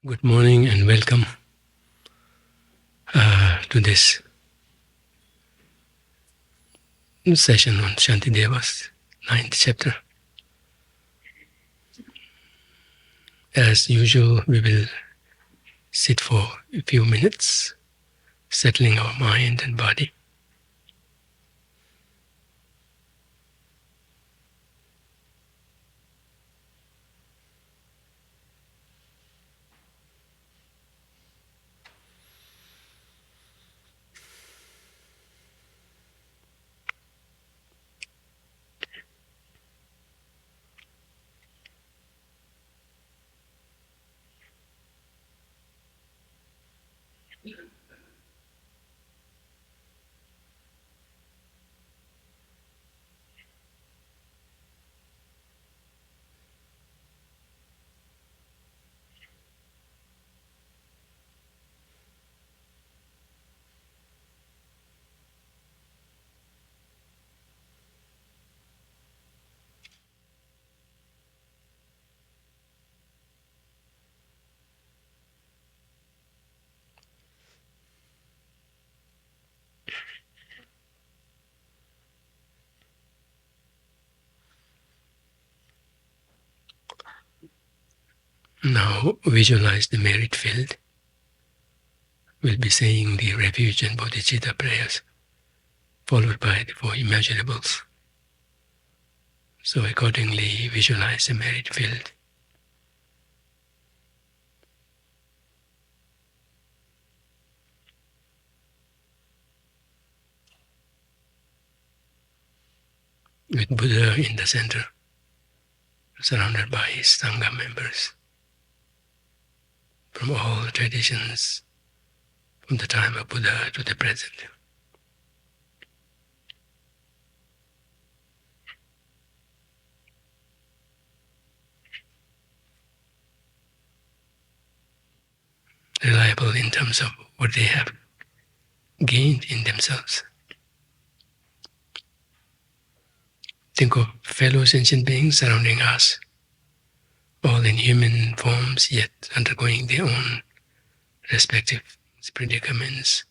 Good morning and welcome to this session on Shantideva's 9th chapter. As usual, we will sit for a few minutes, settling our mind and body. Now visualize the merit field. We'll be saying the refuge and bodhicitta prayers, followed by the four immeasurables. So accordingly, visualize the merit field. With Buddha in the center, surrounded by his Sangha members from all traditions, from the time of Buddha to the present. Reliable in terms of what they have gained in themselves. Think of fellow sentient beings surrounding us, all in human forms, yet undergoing their own respective predicaments.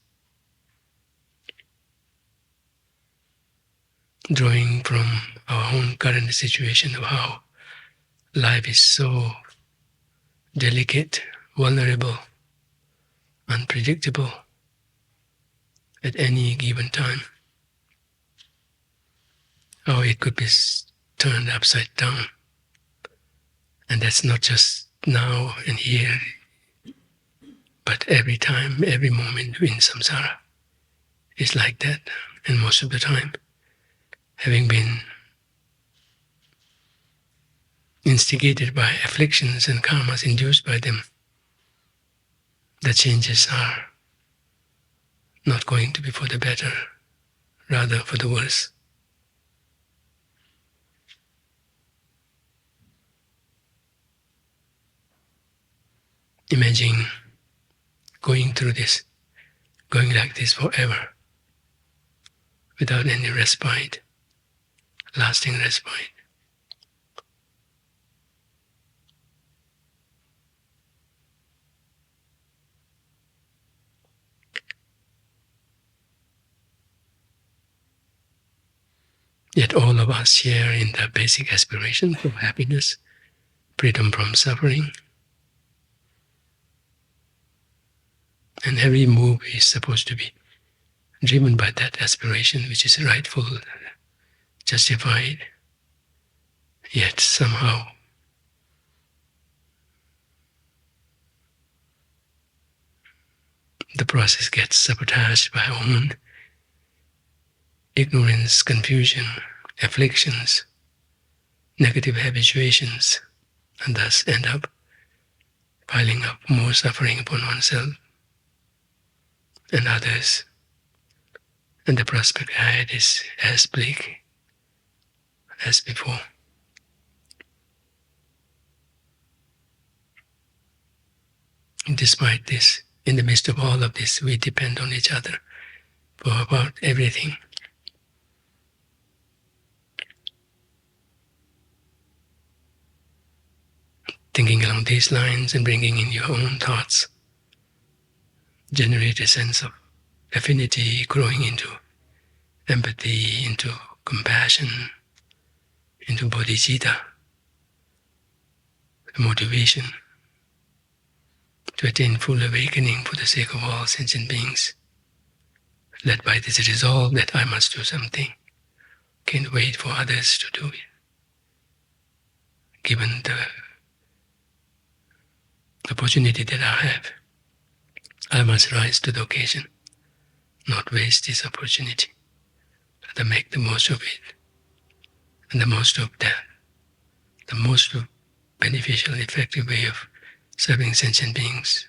Drawing from our own current situation of how life is so delicate, vulnerable, unpredictable at any given time. How it could be turned upside down. And that's not just now and here, but every time, every moment in samsara is like that. And most of the time, having been instigated by afflictions and karmas induced by them, the changes are not going to be for the better, rather for the worse. Imagine going through this, going like this forever, without any respite, lasting respite. Yet all of us share in the basic aspiration for happiness, freedom from suffering. And every move is supposed to be driven by that aspiration, which is rightful, justified. Yet somehow the process gets sabotaged by our own ignorance, confusion, afflictions, negative habituations, and thus end up piling up more suffering upon oneself and others, and the prospect ahead is as bleak as before. And despite this, in the midst of all of this, we depend on each other for about everything. thinking along these lines and bringing in your own thoughts, generate a sense of affinity, growing into empathy, into compassion, into bodhicitta, motivation to attain full awakening for the sake of all sentient beings, led by this resolve that I must do something, can't wait for others to do it. Given the opportunity that I have, I must rise to the occasion, not waste this opportunity, but make the most of it, and the most of that, the most beneficial, effective way of serving sentient beings,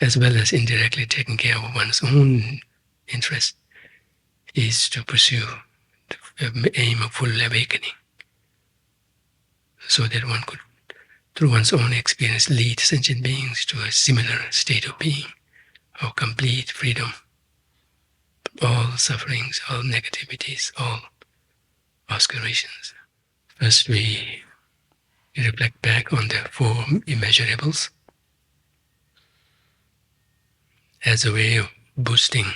as well as indirectly taking care of one's own interest, is to pursue the aim of full awakening, so that one could, through one's own experience, lead sentient beings to a similar state of being, of complete freedom, all sufferings, all negativities, all obscurations. First, we reflect back on the four immeasurables as a way of boosting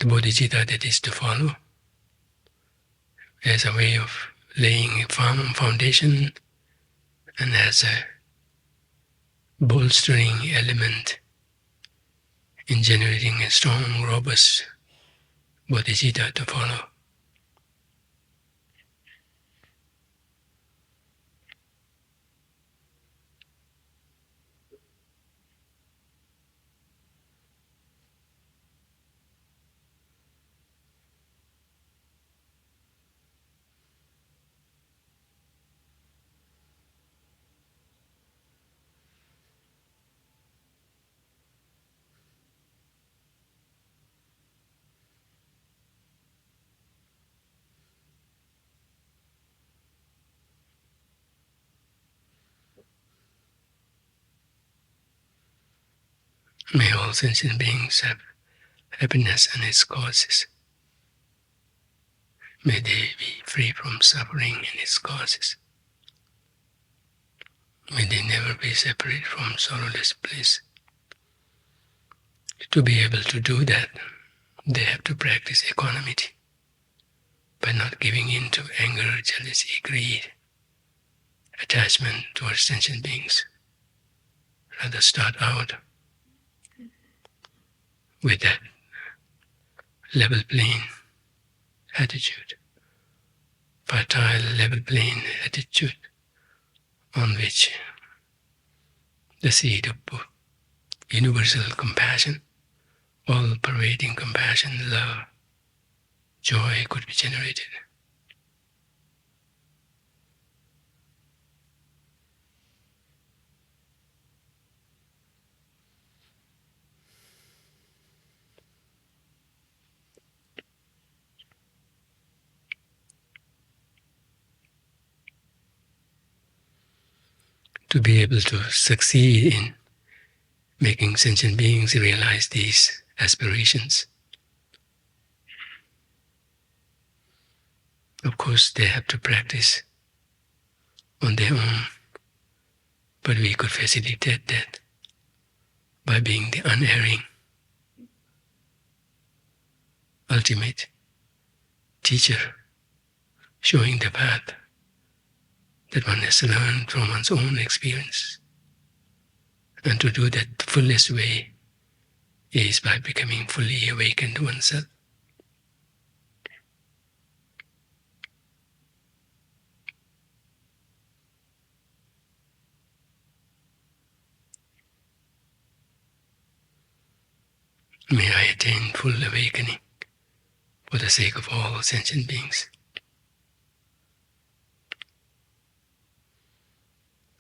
the bodhicitta that is to follow, as a way of laying a firm foundation and as a bolstering element in generating a strong, robust bodhicitta to follow. May all sentient beings have happiness and its causes. May they be free from suffering and its causes. May they never be separate from sorrowless bliss. To be able to do that, they have to practice equanimity by not giving in to anger, jealousy, greed, attachment towards sentient beings. Rather start out with that level plane attitude, fertile level plane attitude on which the seed of universal compassion, all-pervading compassion, love, joy could be generated. To be able to succeed in making sentient beings realize these aspirations, of course they have to practice on their own, but we could facilitate that by being the unerring, ultimate teacher, showing the path that one has learned from one's own experience. And to do that the fullest way is by becoming fully awakened to oneself. May I attain full awakening for the sake of all sentient beings.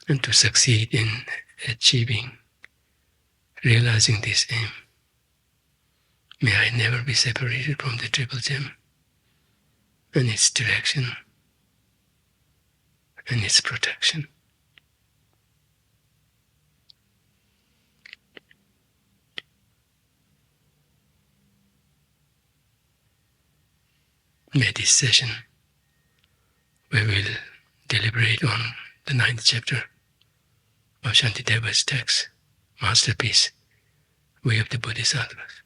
And to succeed in achieving, realizing this aim, may I never be separated from the Triple Gem and its direction and its protection. made this session where we'll deliberate on the 9th chapter of Shantideva's text, masterpiece, Way of the Bodhisattvas.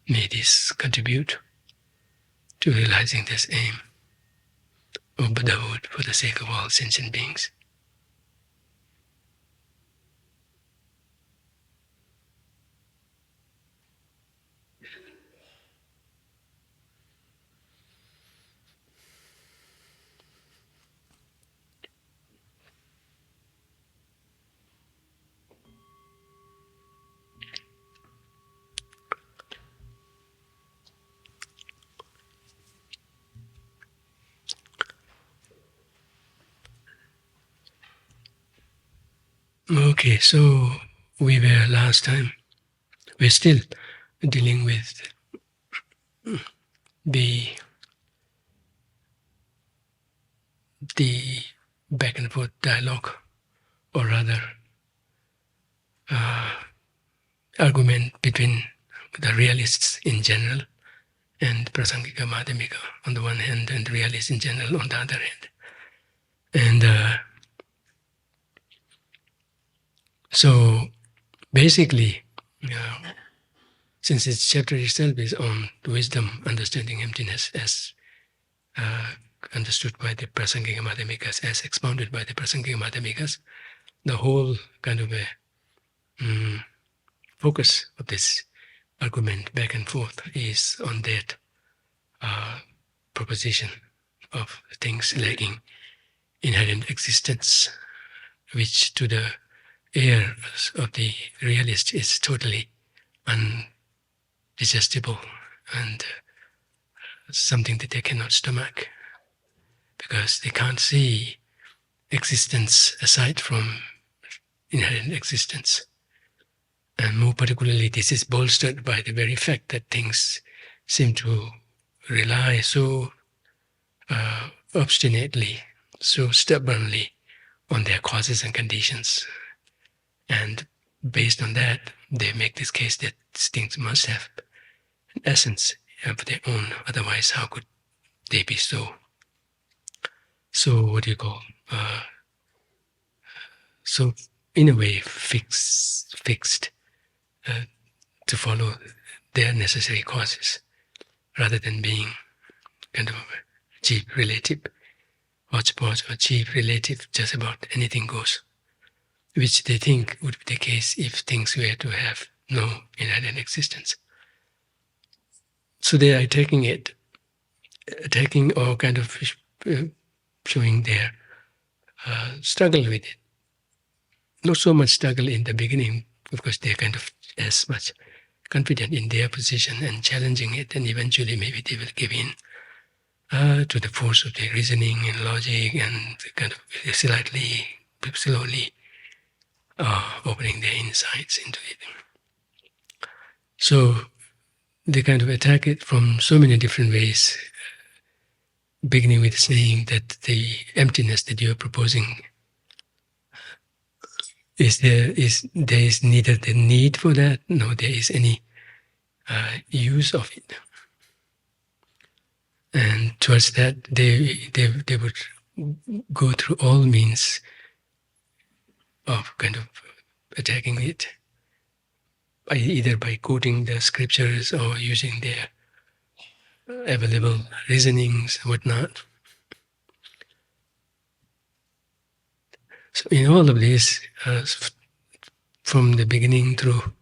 May this contribute to realizing this aim of Buddhahood for the sake of all sentient beings. Okay, so we were last time, we're still dealing with the back and forth dialogue, or rather argument between the realists in general and Prasangika-Madhyamika on the one hand, and realists in general on the other hand. And so basically, since this chapter itself is on wisdom, understanding emptiness as understood by the Prasangika-Madhyamikas, as expounded by the Prasangika-Madhyamikas, the whole kind of a focus of this argument back and forth is on that proposition of things lacking inherent existence, which to the ears of the realist is totally undigestible and something that they cannot stomach, because they can't see existence aside from inherent existence. And more particularly, this is bolstered by the very fact that things seem to rely so obstinately, so stubbornly on their causes and conditions. And based on that, they make this case that things must have an essence of their own, otherwise how could they be so what do you call, so in a way fixed to follow their necessary causes, rather than being kind of a cheap relative, hodgepodge or cheap relative, just about anything goes, which they think would be the case if things were to have no inherent existence. So they are attacking or kind of showing their struggle with it. Not so much struggle in the beginning, because they're kind of as much confident in their position and challenging it, and eventually maybe they will give in to the force of their reasoning and logic, and kind of slowly opening their insights into it. So they kind of attack it from so many different ways, beginning with saying that the emptiness that you are proposing there is neither the need for that, nor there is any use of it. And towards that, they would go through all means of kind of attacking it, either by quoting the scriptures or using their available reasonings, whatnot. So in all of this, from the beginning through,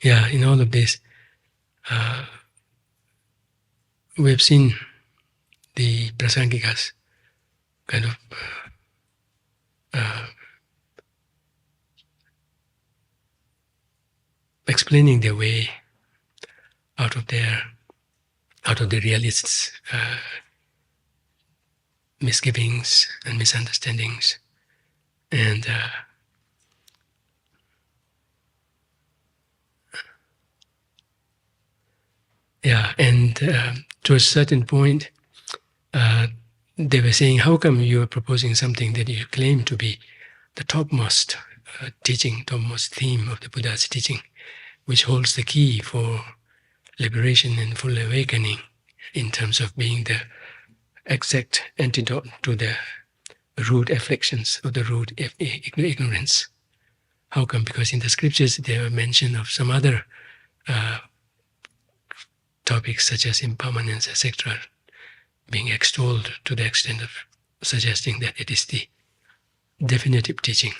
in all of this, we've seen the Prasangikas kind of explaining their way out of the realists' misgivings and misunderstandings, and to a certain point, they were saying, how come you are proposing something that you claim to be the topmost teaching, topmost theme of the Buddha's teaching, which holds the key for liberation and full awakening in terms of being the exact antidote to the root afflictions or the root ignorance. How come? Because in the scriptures there are mention of some other topics such as impermanence, etc., being extolled to the extent of suggesting that it is the definitive teaching.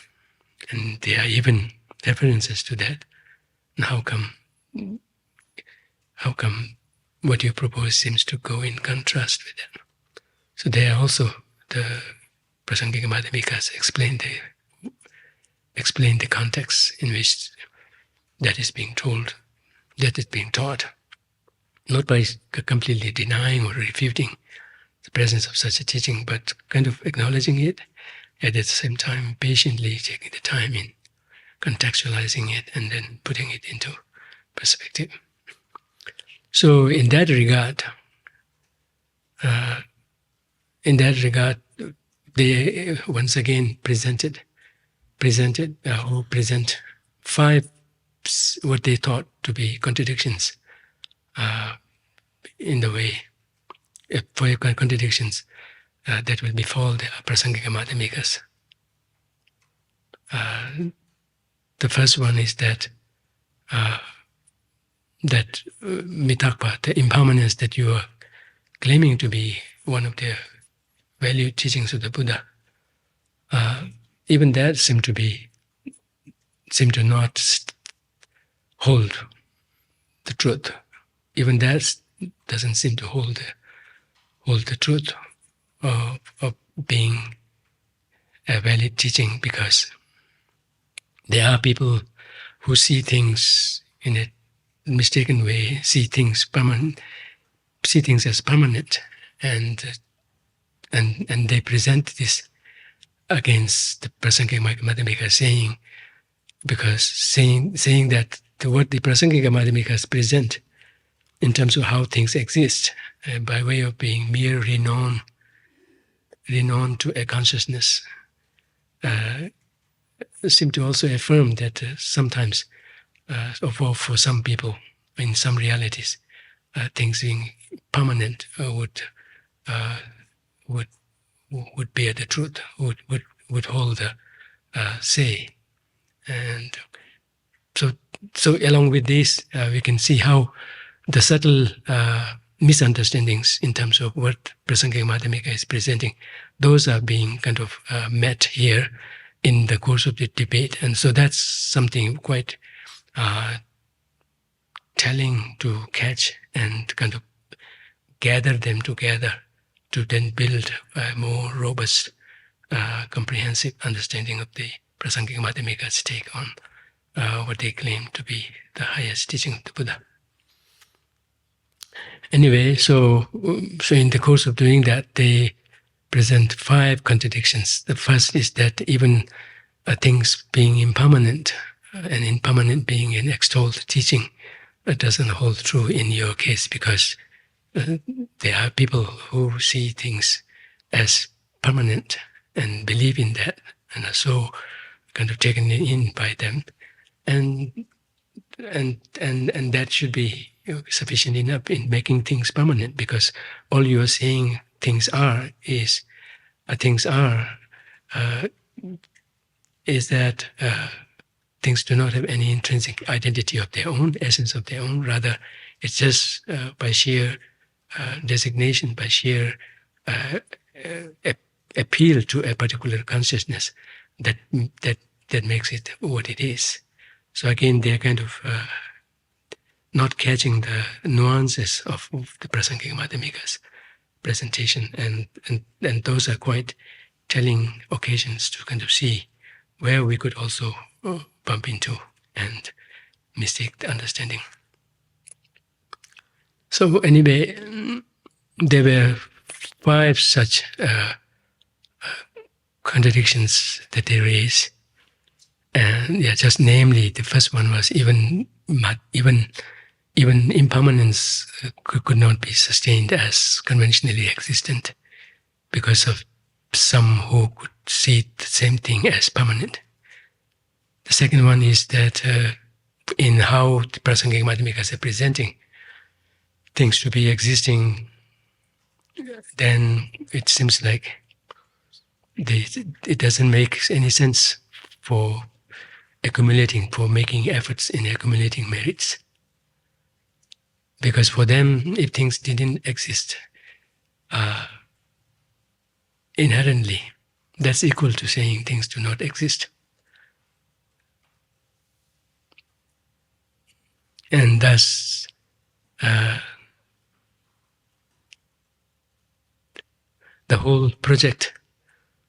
And there are even references to that. And how come what you propose seems to go in contrast with that? So there also the Prasangika-Madhyamikas explain the context in which that is being told, that is being taught, not by completely denying or refuting the presence of such a teaching, but kind of acknowledging it, at the same time patiently taking the time in contextualizing it and then putting it into perspective. So in that regard, they once again present 5 what they thought to be contradictions in the way, 5 contradictions that will befall the Prasangika-Madhyamikas. The first one is that mitakpa, the impermanence that you are claiming to be one of the valued teachings of the Buddha, even that seem to not hold the truth. Even that doesn't seem to hold the truth of being a valid teaching, because there are people who see things in a mistaken way, see things as permanent, and they present this against the Prasangika-Madhyamika, saying that what the Prasangika-Madhyamikas present in terms of how things exist, by way of being mere renown to a consciousness, seem to also affirm that sometimes, for some people, in some realities, things being permanent would bear the truth, would hold the say. And so along with this, we can see how the subtle misunderstandings in terms of what Prasangika-Madhyamika is presenting, those are being kind of met here in the course of the debate. And so that's something quite telling to catch and kind of gather them together to then build a more robust, comprehensive understanding of the Prasangika-Madhyamika's take on what they claim to be the highest teaching of the Buddha. Anyway, so in the course of doing that, they present 5 contradictions. The first is that even things being impermanent, and impermanent being an extolled teaching, doesn't hold true in your case, because there are people who see things as permanent and believe in that, and are so kind of taken in by them, and that should be sufficient enough in making things permanent, because all you are saying things are is that things do not have any intrinsic identity of their own, essence of their own. Rather, it's just by sheer designation, by sheer appeal to a particular consciousness that makes it what it is. So again, they're kind of not catching the nuances of the Prasangika-Madhyamika's presentation, and those are quite telling occasions to kind of see where we could also bump into and mistake the understanding. So anyway, there were 5 such contradictions that they raise, and just namely, the first one was even impermanence could not be sustained as conventionally existent, because of some who could see the same thing as permanent. The second one is that in how the Prasangika-Madhyamikas are presenting things to be existing, then it seems like it doesn't make any sense for making efforts in accumulating merits. Because for them, if things didn't exist inherently, that's equal to saying things do not exist. And thus, the whole project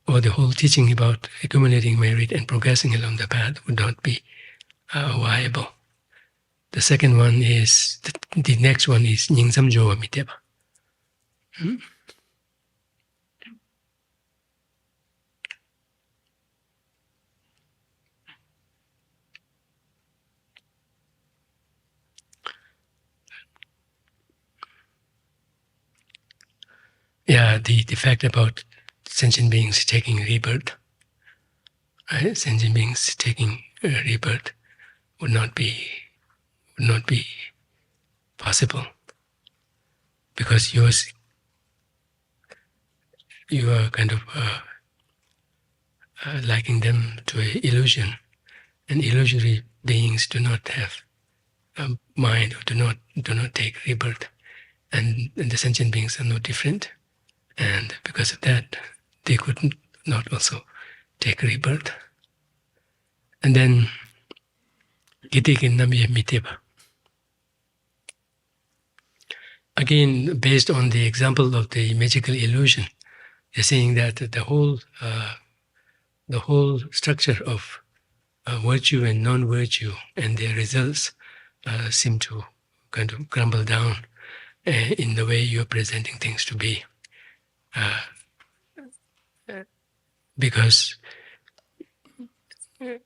or the whole teaching about accumulating merit and progressing along the path would not be viable. The second one is, the next one is Nyingzam Jowa Miteba. Yeah, the fact about sentient beings taking rebirth, right? Sentient beings taking rebirth would not be possible, because you are kind of liking them to an illusion, and illusory beings do not have a mind, or do not take rebirth, and the sentient beings are no different. And because of that, they could not also take rebirth. And then, Miteba. Again, based on the example of the magical illusion, they're saying that the whole structure of virtue and non-virtue and their results seem to kind of crumble down in the way you're presenting things to be. Because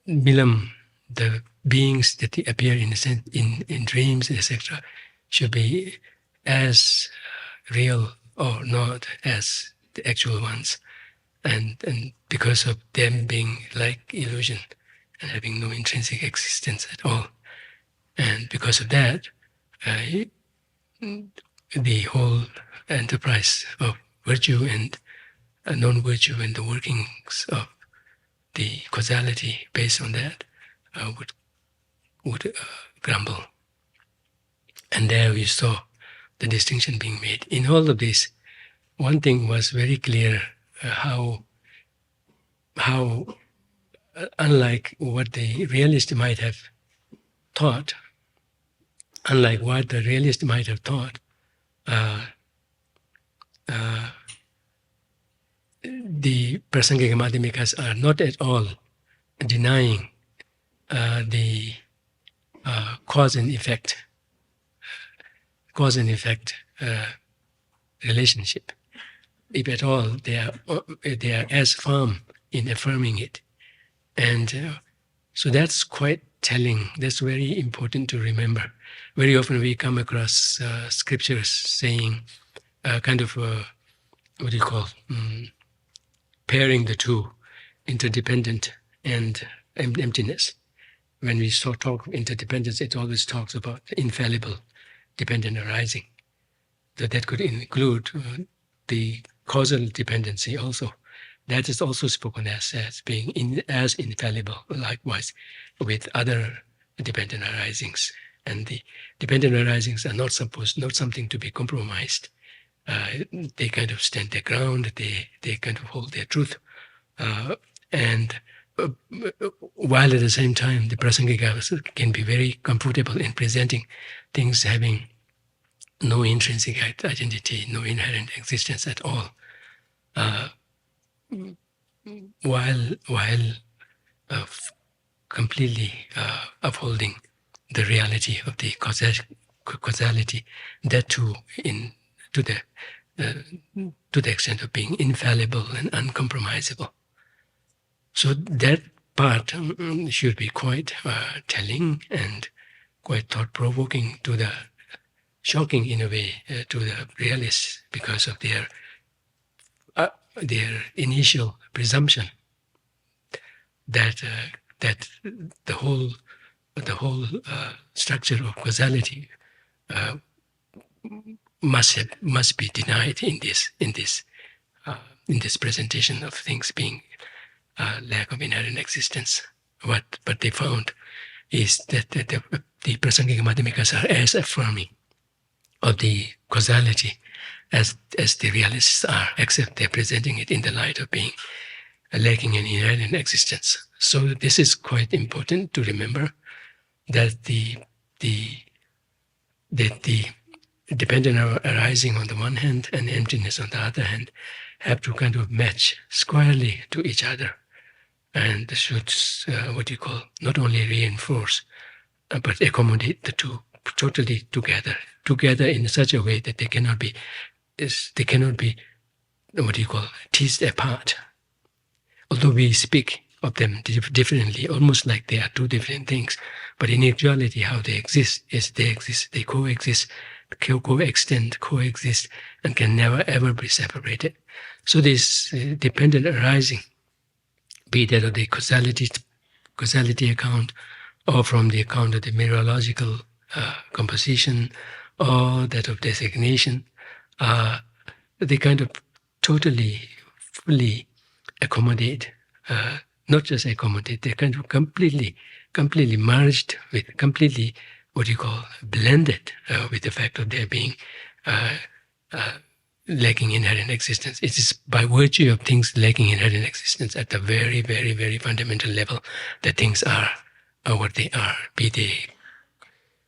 Milam, the beings that appear in dreams, etc., should be as real or not as the actual ones, and because of them being like illusion and having no intrinsic existence at all, and because of that, the whole enterprise of virtue and non-virtue and the workings of the causality based on that would crumble. And there we saw the distinction being made. In all of this, one thing was very clear, how unlike what the realist might have thought, the Prasangika-Madhyamikas are not at all denying the cause and effect relationship. If at all, they are as firm in affirming it, and so that's quite telling. That's very important to remember. Very often we come across scriptures saying kind of what do you call pairing the two, interdependent and emptiness. When we talk of interdependence, it always talks about infallible dependent arising. So that could include the causal dependency also. That is also spoken as being as infallible, likewise with other dependent arisings. And the dependent arisings are not something to be compromised. They kind of stand their ground, they kind of hold their truth. And while at the same time, the Prasangikas can be very comfortable in presenting things having no intrinsic identity, no inherent existence at all, while completely upholding the reality of the causality, that too to the extent of being infallible and uncompromisable. So that part should be quite telling and quite thought-provoking, shocking in a way to the realists, because of their initial presumption that that the whole structure of causality must be denied in this presentation of things being lack of inherent existence. What they found is that the Prasangika-Madhyamikas are as affirming of the causality as the realists are, except they're presenting it in the light of being lacking in inherent existence. So this is quite important to remember, that the dependent arising on the one hand and emptiness on the other hand have to kind of match squarely to each other, and should not only reinforce but accommodate the two totally together in such a way that they cannot be teased apart. Although we speak of them differently, almost like they are two different things, but in actuality how they exist is they coexist, coexist, and can never ever be separated. So this dependent arising, be that of the causality account, or from the account of the mereological composition, or that of designation, they kind of totally, fully accommodate, not just accommodate, they kind of completely merged with, completely blended with the fact of their being lacking inherent existence. It is by virtue of things lacking inherent existence at the very, very, very fundamental level that things are what they are, be they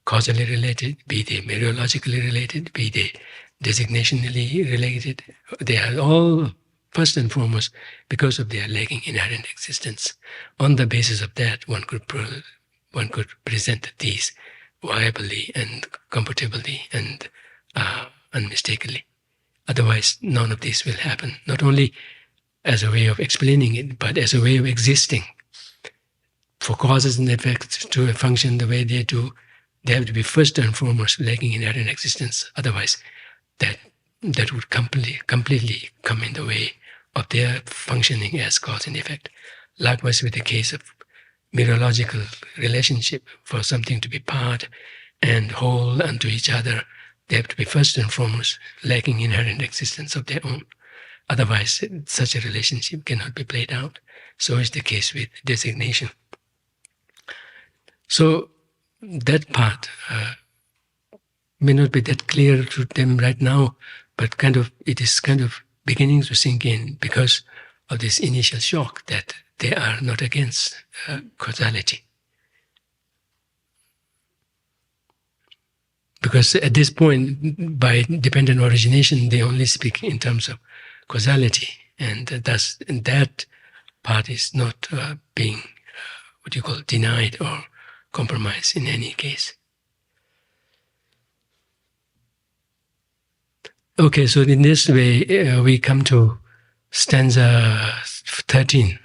causally related, be they mereologically related, be they designationally related. They are all first and foremost because of their lacking inherent existence. On the basis of that, one could present these viably and comfortably and unmistakably. Otherwise, none of this will happen, not only as a way of explaining it, but as a way of existing. For causes and effects to function the way they do, they have to be first and foremost lacking inherent existence. Otherwise, that would completely come in the way of their functioning as cause and effect. Likewise, with the case of mereological relationship, for something to be part and whole unto each other, they have to be first and foremost lacking inherent existence of their own. Otherwise, such a relationship cannot be played out. So is the case with designation. So that part may not be that clear to them right now, but it is kind of beginning to sink in because of this initial shock that they are not against causality. Because at this point, by dependent origination, they only speak in terms of causality, and thus that part is not being denied or compromised in any case. Okay, so in this way, we come to stanza 13.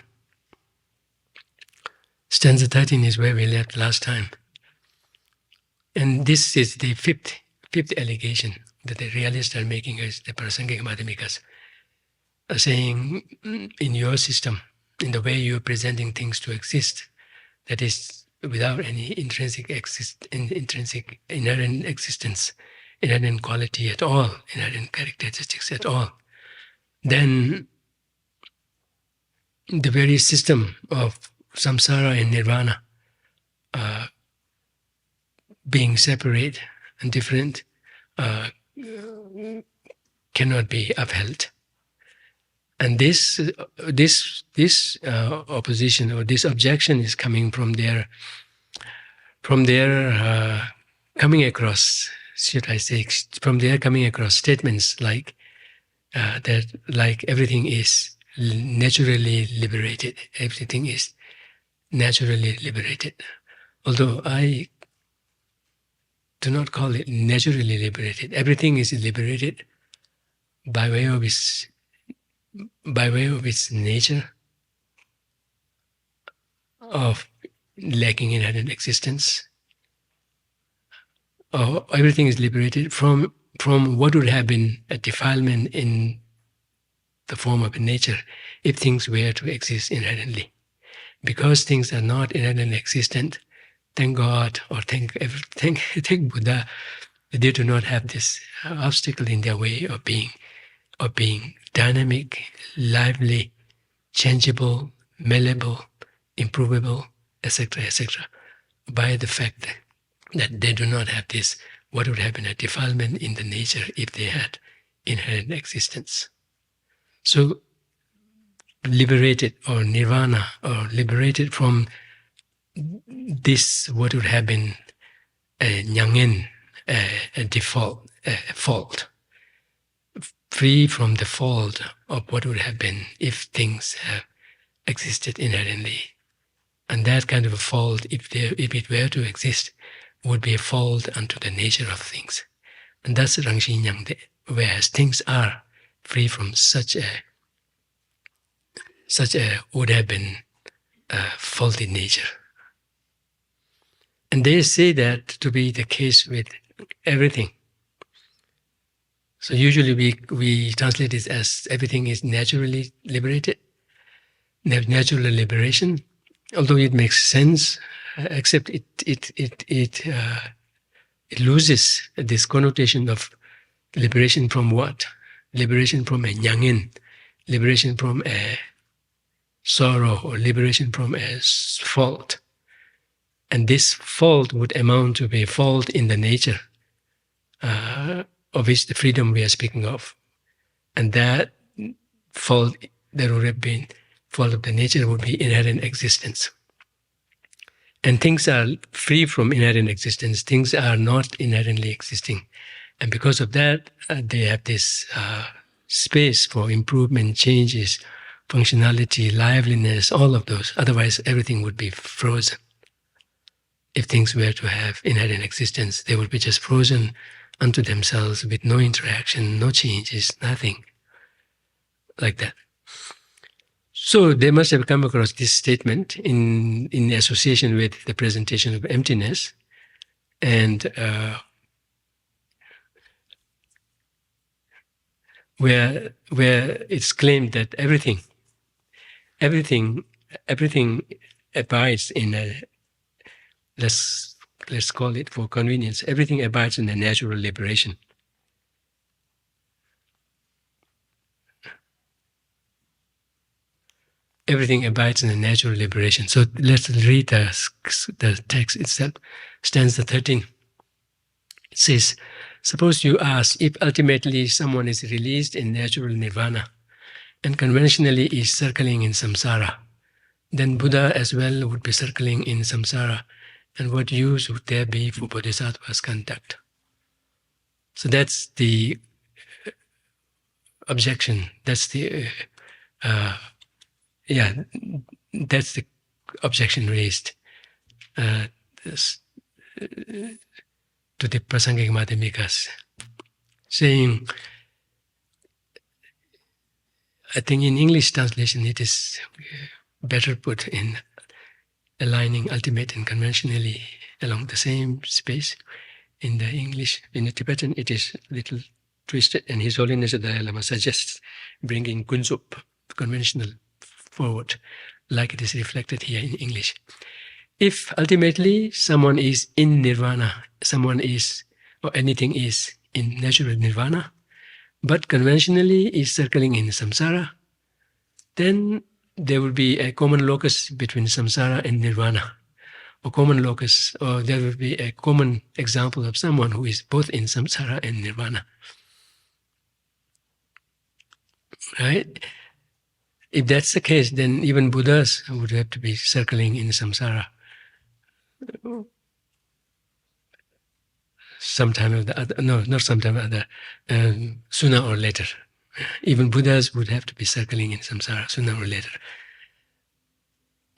Stanza 13 is where we left last time. And this is the fifth allegation that the realists are making as the Prasangika-Madhyamikas, saying in your system, in the way you're presenting things to exist, that is without any intrinsic inherent existence, inherent quality at all, inherent characteristics at all, then the very system of samsara and nirvana, being separate and different, cannot be upheld. And this opposition or this objection is coming from their coming across, should I say, from their coming across statements like that, like everything is naturally liberated. Everything is naturally liberated. Although I do not call it naturally liberated. Everything is liberated by way of its nature of lacking inherent existence. Or everything is liberated from what would have been a defilement in the form of nature if things were to exist inherently. because things are not inherently existent, thank God or thank Buddha, they do not have this obstacle in their way of being dynamic, lively, changeable, malleable, improvable, etc., etc., by the fact that they do not have this, what would have been a defilement in the nature if they had inherent existence. So liberated or nirvana, or liberated from this, what would have been a nyangin, a default, a fault, free from the fault of what would have been if things have existed inherently. And that kind of a fault, if it were to exist, would be a fault unto the nature of things. And that's Rangshi Nyangde, whereas things are free from such a would have been faulty nature. And they say that to be the case with everything. So usually we translate it as everything is naturally liberated, natural liberation, although it makes sense, except it loses this connotation of liberation from what? Liberation from a nyangin, liberation from a sorrow, or liberation from a fault. And this fault would amount to be a fault in the nature, of which the freedom we are speaking of. And that fault, there would have been fault of the nature, would be inherent existence. And things are free from inherent existence. Things are not inherently existing. And because of that, they have this space for improvement, changes, functionality, liveliness, all of those. Otherwise, everything would be frozen. If things were to have inherent existence, they would be just frozen unto themselves with no interaction, no changes, nothing like that. So they must have come across this statement in association with the presentation of emptiness, and where it's claimed that everything abides in a, let's call it for convenience, everything abides in a natural liberation. Everything abides in a natural liberation. So let's read the text itself. Stanza 13. It says, suppose you ask if ultimately someone is released in natural nirvana and conventionally is circling in samsara, then Buddha as well would be circling in samsara, and what use would there be for Bodhisattva's conduct? So that's the objection. That's the that's the objection raised to the Prasangika-Madhyamikas, saying, I think in English translation it is better put in aligning ultimate and conventionally along the same space. In the English, in the Tibetan, it is a little twisted, and His Holiness the Dalai Lama suggests bringing kunzup, conventional, forward, like it is reflected here in English. If ultimately someone is in nirvana, someone is, or anything is in natural nirvana, but conventionally is circling in samsara, then there will be a common locus between samsara and nirvana, or common locus, or there will be a common example of someone who is both in samsara and nirvana. Right? If that's the case, then even Buddhas would have to be circling in samsara sometime or the other. No, not sometime or other. Sooner or later. Even Buddhas would have to be circling in samsara sooner or later.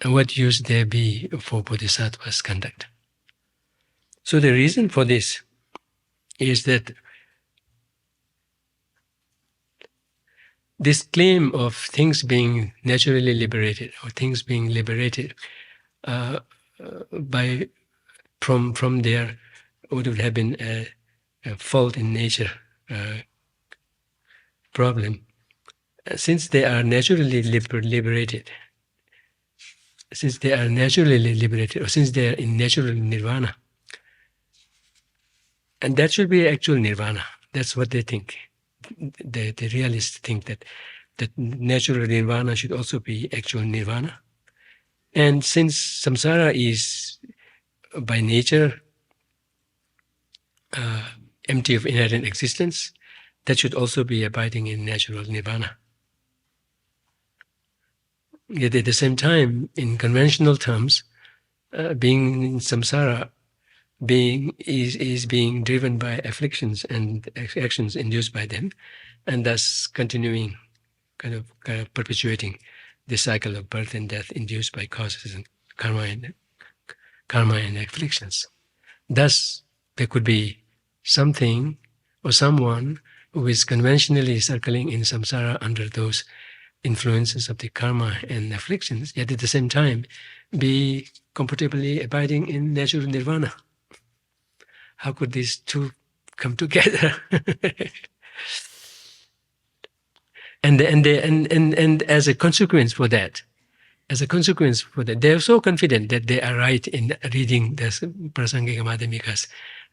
And what use there be for Bodhisattva's conduct? So the reason for this is that this claim of things being naturally liberated, or things being liberated from their, what would have been a fault in nature problem, since they are naturally liberated, since they are naturally liberated, or since they are in natural nirvana, and that should be actual nirvana. That's what they think. The realists think that natural nirvana should also be actual nirvana. And since samsara is by nature empty of inherent existence, that should also be abiding in natural nirvana. Yet at the same time, in conventional terms, being in samsara, is being driven by afflictions and actions induced by them, and thus continuing, kind of perpetuating the cycle of birth and death induced by causes and karma and afflictions. Thus, there could be something or someone who is conventionally circling in samsara under those influences of the karma and afflictions, yet at the same time be comfortably abiding in natural nirvana. How could these two come together? and as a consequence for that, they are so confident that they are right in reading the Prasangika-Madhyamika's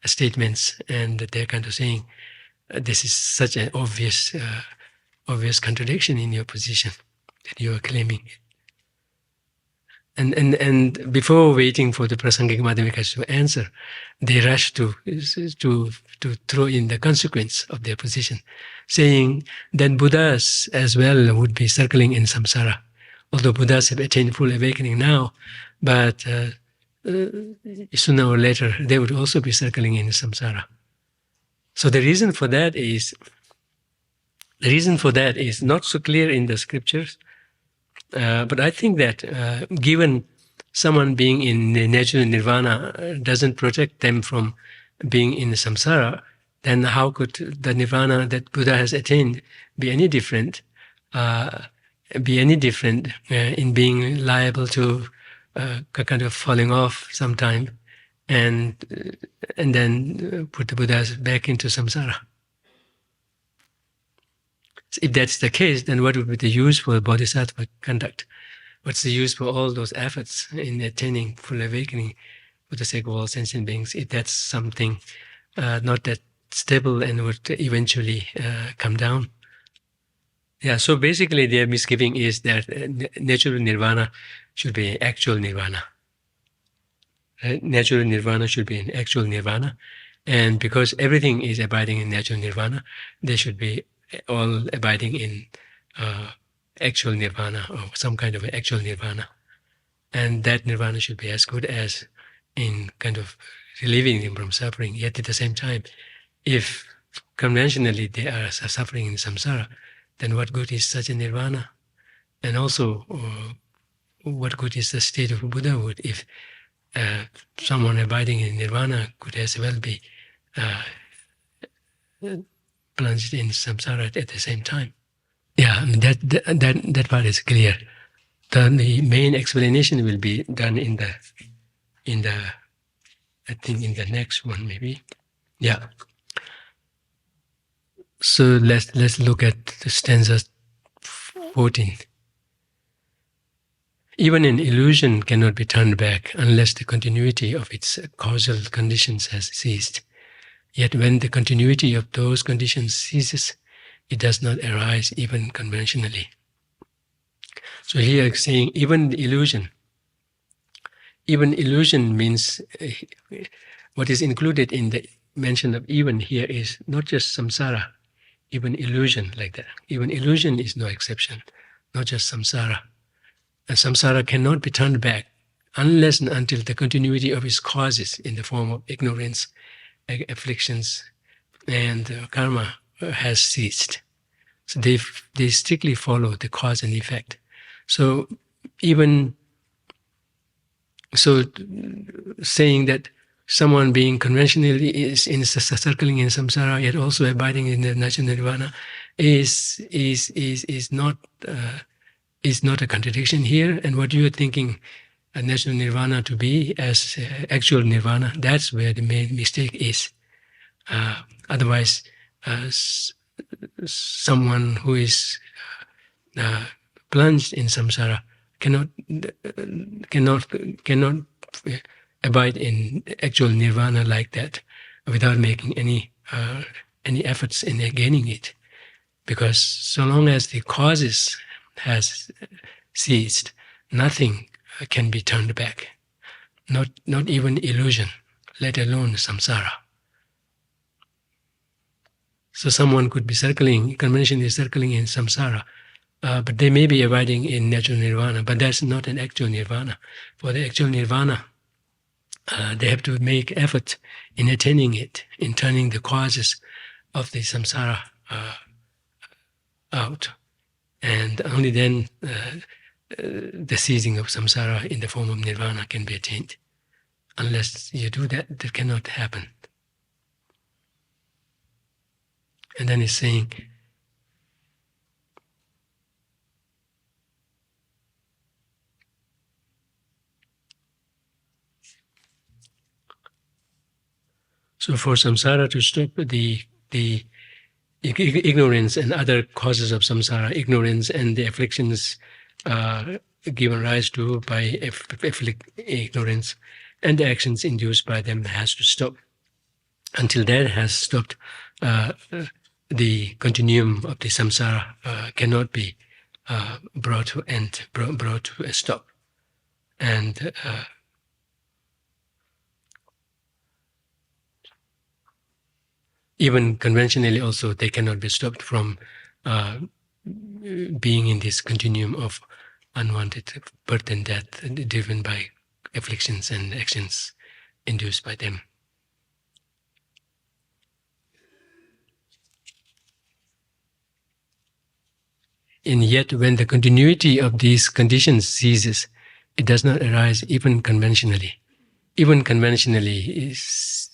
statements, and they're kind of saying, this is such an obvious contradiction in your position that you are claiming. And before waiting for the Prasangika-Madhyamika to answer, they rush to throw in the consequence of their position, saying that Buddhas as well would be circling in samsara. Although Buddhas have attained full awakening now, but sooner or later they would also be circling in samsara. So the reason for that is not so clear in the scriptures. But I think that given someone being in the natural nirvana doesn't protect them from being in the samsara, then how could the nirvana that Buddha has attained be any different? In being liable to kind of falling off sometime, and then put the Buddhas back into samsara. If that's the case, then what would be the use for Bodhisattva conduct? What's the use for all those efforts in attaining full awakening for the sake of all sentient beings, if that's something not that stable and would eventually come down? Yeah, so basically their misgiving is that natural nirvana should be actual nirvana. Natural nirvana should be an actual nirvana, and because everything is abiding in natural nirvana, they should be all abiding in actual nirvana, or some kind of actual nirvana. And that nirvana should be as good as in kind of relieving them from suffering. Yet at the same time, if conventionally they are suffering in samsara, then what good is such a nirvana? And also, what good is the state of Buddhahood if someone abiding in nirvana could as well be plunged in samsara at the same time? Yeah, I mean, that part is clear. The main explanation will be done in the I think in the next one maybe. Yeah. So let's look at the stanza 14. Even an illusion cannot be turned back unless the continuity of its causal conditions has ceased. Yet when the continuity of those conditions ceases, it does not arise even conventionally. So here it's saying even illusion means what is included in the mention of even here is not just samsara, even illusion like that. Even illusion is no exception, not just samsara. And samsara cannot be turned back unless and until the continuity of its causes in the form of ignorance, afflictions, and karma has ceased. So they strictly follow the cause and effect. So saying that someone being conventionally is circling in samsara yet also abiding in the natural nirvana is not a contradiction here. And what you are thinking a natural nirvana to be as actual nirvana, that's where the main mistake is. Otherwise, someone who is plunged in samsara cannot abide in actual nirvana like that without making any efforts in gaining it. Because so long as the causes has ceased, nothing can be turned back. Not even illusion, let alone samsara. So someone could be conventionally circling in samsara, but they may be abiding in natural nirvana, but that's not an actual nirvana. For the actual nirvana, they have to make effort in attaining it, in turning the causes of the samsara out. And only then the ceasing of samsara in the form of nirvana can be attained. Unless you do that, that cannot happen. And then he's saying, so for samsara to stop, the ignorance and other causes of samsara, ignorance and the afflictions given rise to by ignorance, and the actions induced by them has to stop. Until that has stopped, the continuum of the samsara cannot be brought to a stop. And even conventionally also, they cannot be stopped from being in this continuum of unwanted birth and death driven by afflictions and actions induced by them. And yet, when the continuity of these conditions ceases, it does not arise even conventionally. Even conventionally is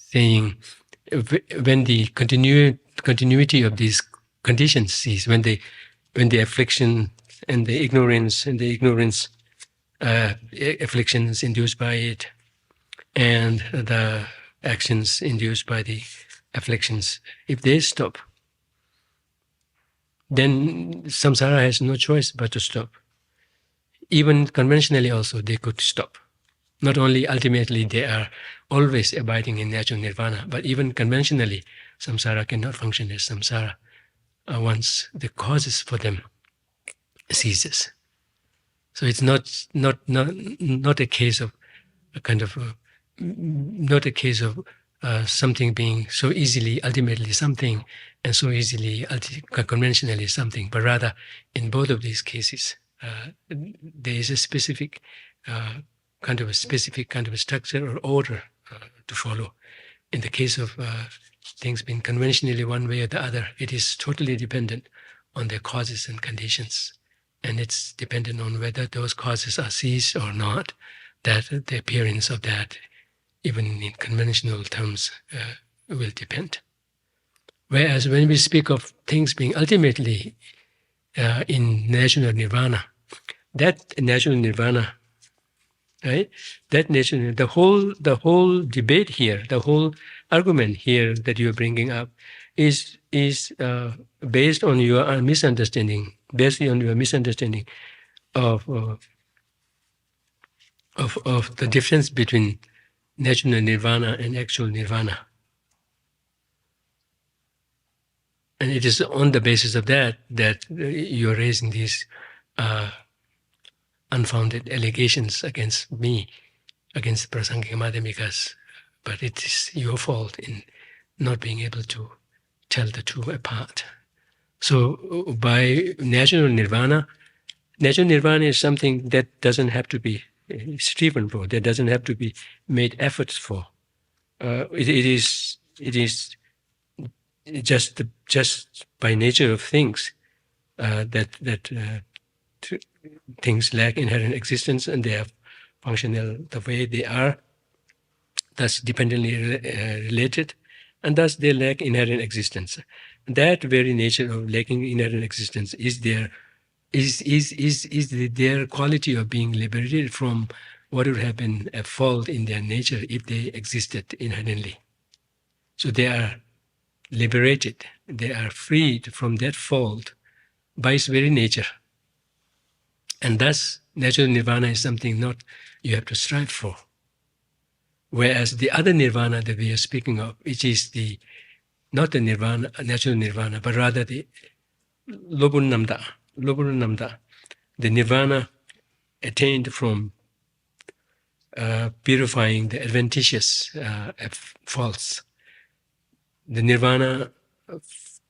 saying, when the continuity of these conditions cease, when the affliction and the ignorance afflictions induced by it, and the actions induced by the afflictions, if they stop, then samsara has no choice but to stop. Even conventionally also, they could stop. Not only ultimately they are always abiding in natural nirvana, but even conventionally, samsara cannot function as samsara once the causes for them ceases. So it's not a case of something being so easily ultimately something and so easily conventionally something, but rather in both of these cases there is a specific kind of a structure or order to follow. In the case of things being conventionally one way or the other, it is totally dependent on their causes and conditions, and it's dependent on whether those causes are ceased or not, that the appearance of that, even in conventional terms, will depend. Whereas when we speak of things being ultimately in natural nirvana, that natural nirvana, right? That natural, the whole debate here, the whole argument here that you are bringing up, is based on your misunderstanding, of the difference between natural nirvana and actual nirvana. And it is on the basis of that you are raising these unfounded allegations against me, against Prasangika-Madhyamikas. But it is your fault in not being able to tell the two apart. So by natural nirvana is something that doesn't have to be striven for, that doesn't have to be made efforts for. It is just by nature of things that things lack inherent existence and they are functional the way they are, thus dependently related, and thus they lack inherent existence. That very nature of lacking inherent existence is their quality of being liberated from what would have been a fault in their nature if they existed inherently. So they are liberated, they are freed from that fault by its very nature. And thus, Natural nirvana is something not you have to strive for. Whereas the other nirvana that we are speaking of, which is not the nirvana, natural nirvana, but rather the lobunamda, the nirvana attained from purifying the adventitious faults. The nirvana,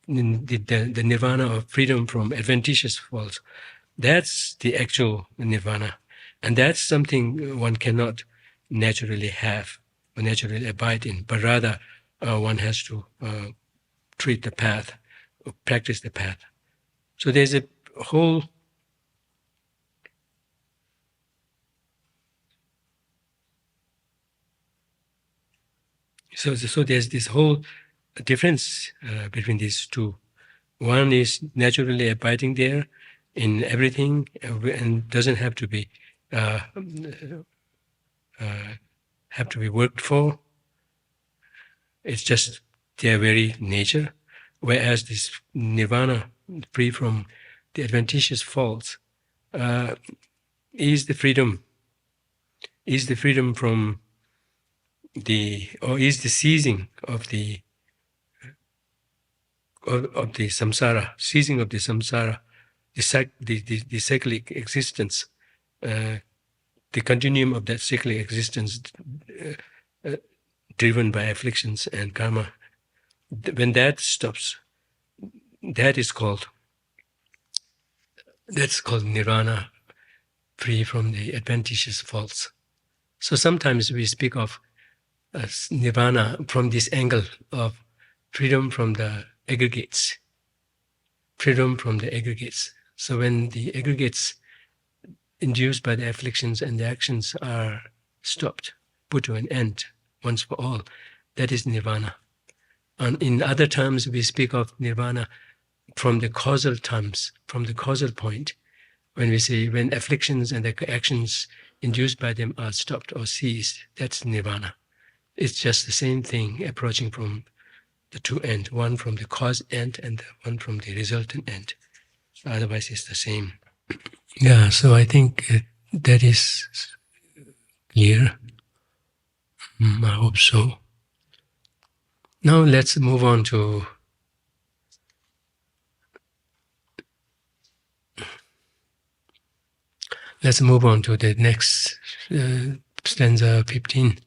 the nirvana of freedom from adventitious faults, that's the actual nirvana. And that's something one cannot naturally have or naturally abide in, but rather one has to treat the path, or practice the path. So there's a whole So there's this whole difference between these two. One is naturally abiding there in everything and doesn't have to be worked for. It's just their very nature. Whereas this nirvana, free from the adventitious faults, is the freedom from is the ceasing of the samsara, ceasing of the samsara, the cyclic existence, the continuum of that cyclic existence driven by afflictions and karma. When that stops, that's called nirvana, free from the adventitious faults. So sometimes we speak of nirvana from this angle of freedom from the aggregates. So when the aggregates induced by the afflictions and the actions are stopped, put to an end once for all, that is nirvana. And in other terms, we speak of nirvana from the causal terms, from the causal point, when we say when afflictions and the actions induced by them are stopped or ceased, that's nirvana. It's just the same thing approaching from the two ends, one from the cause end and one from the resultant end. Otherwise, it's the same. Yeah, so I think that is clear. I hope so. Now let's move on to the next stanza 15.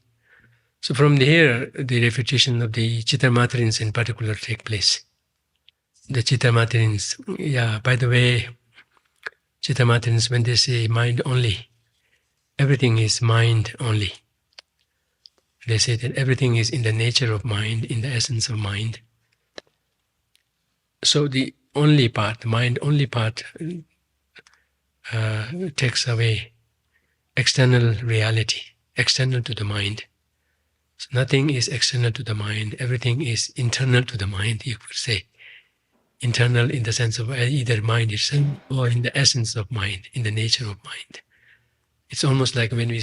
So from here, the refutation of the Cittamatrins in particular take place. The Cittamatrins, by the way, Cittamatrins, when they say mind only, everything is mind only. They say that everything is in the nature of mind, in the essence of mind. So the only part, the mind only part, takes away external reality, external to the mind. So nothing is external to the mind, everything is internal to the mind, you could say. Internal in the sense of either mind itself or in the essence of mind, in the nature of mind. It's almost like when we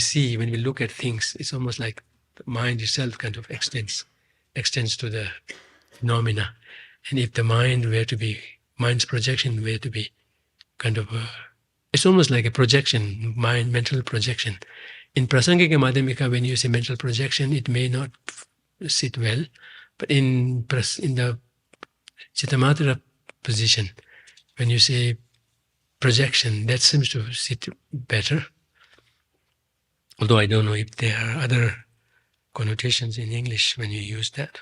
look at things, it's almost like the mind itself kind of extends to the phenomena. And if the mind's projection were to be kind of it's almost like a projection, mental projection. In Prasangika-Madhyamika, when you say mental projection, it may not sit well, but in the Chittamatra position, when you say projection, that seems to sit better. Although I don't know if there are other connotations in English when you use that.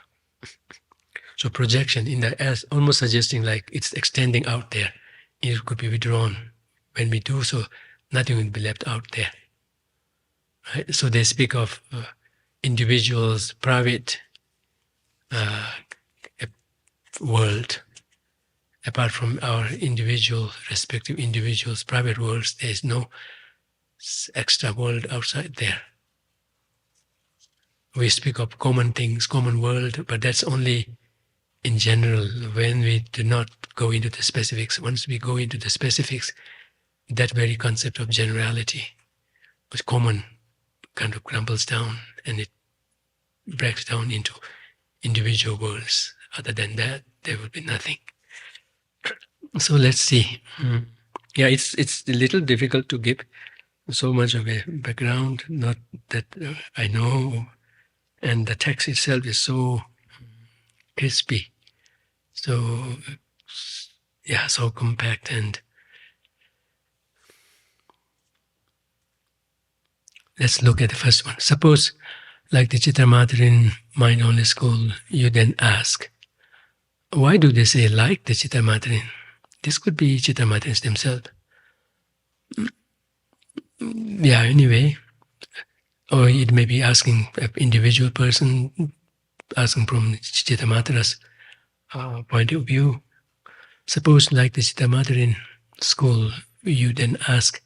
So projection, almost suggesting like it's extending out there. It could be withdrawn. When we do so, nothing will be left out there. Right? So they speak of individuals, private world. Apart from our respective individuals, private worlds, there is no extra world outside there. We speak of common things, common world, but that's only in general when we do not go into the specifics. Once we go into the specifics, that very concept of generality, was common, kind of crumbles down and it breaks down into individual worlds. Other than that, there would be nothing. So let's see. Yeah, it's a little difficult to give so much of a background, not that I know, and the text itself is so crispy, so so compact. And let's look at the first one. Suppose, like the Cittamatrin mind-only school, you then ask, why do they say like the Cittamatrin? This could be Cittamatrins themselves. Anyway. Or it may be asking an individual person, asking from Chittamatra's point of view. Suppose, like the Cittamatrin school, you then ask,